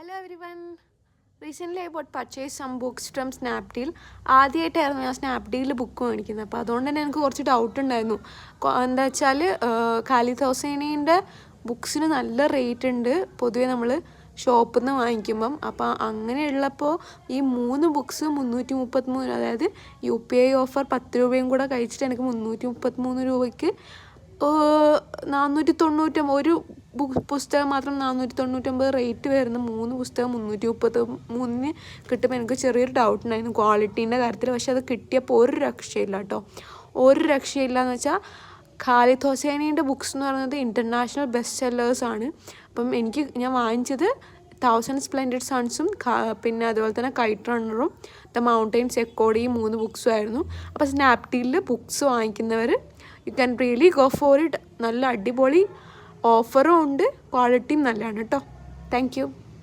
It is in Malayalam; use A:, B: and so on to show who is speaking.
A: Hello everyone. Recently I bought purchased some books from Snapdeal. ആദ്യമായിട്ടായിരുന്നു ഞാൻ സ്നാപ്ഡീലിൽ ബുക്ക് മേടിക്കുന്നത്. അപ്പോൾ അതുകൊണ്ട് തന്നെ എനിക്ക് കുറച്ച് ഡൗട്ട് ഉണ്ടായിരുന്നു. എന്താ വെച്ചാൽ ഖാലിദ് ഹുസൈനീൻ്റെ ബുക്സിന് നല്ല റേറ്റ് ഉണ്ട് പൊതുവേ നമ്മൾ ഷോപ്പിൽ നിന്ന് വാങ്ങിക്കുമ്പം. അപ്പോൾ അങ്ങനെയുള്ളപ്പോൾ ഈ 3 ബുക്സ് 333, അതായത് UPI ഓഫർ 10 രൂപയും കൂടെ കഴിച്ചിട്ട് എനിക്ക് 333 രൂപയ്ക്ക് 499 ഒരു പുസ്തകം മാത്രം 499 റേറ്റ് വരുന്ന 3 പുസ്തകം 333 കിട്ടുമ്പോൾ എനിക്ക് ചെറിയൊരു ഡൗട്ട് ഉണ്ടായിരുന്നു ക്വാളിറ്റീൻ്റെ കാര്യത്തിൽ. പക്ഷെ അത് കിട്ടിയപ്പോൾ ഒരു രക്ഷയില്ല കേട്ടോ, ഒരു രക്ഷയില്ല എന്ന് വെച്ചാൽ ഖാലിദ് ഹുസൈനീൻ്റെ ബുക്സ് എന്ന് പറയുന്നത് ഇൻ്റർനാഷണൽ ബെസ്റ്റ് സെല്ലേഴ്സാണ്. അപ്പം ഞാൻ വാങ്ങിച്ചത് 1000 സ്പ്ലെൻഡിഡ് സൺസും പിന്നെ അതുപോലെ തന്നെ കൈറ്റ് റണ്ണറും ദ മൗണ്ടെയിൻസ് എക്കോഡ്, ഈ 3 ബുക്സും ആയിരുന്നു. അപ്പോൾ സ്നാപ്ഡീലിൽ ബുക്സ് വാങ്ങിക്കുന്നവർ you can really go for it. നല്ല അടിപൊളി ഓഫറും ഉണ്ട്, ക്വാളിറ്റിയും നല്ലതാണ് കേട്ടോ. Thank U.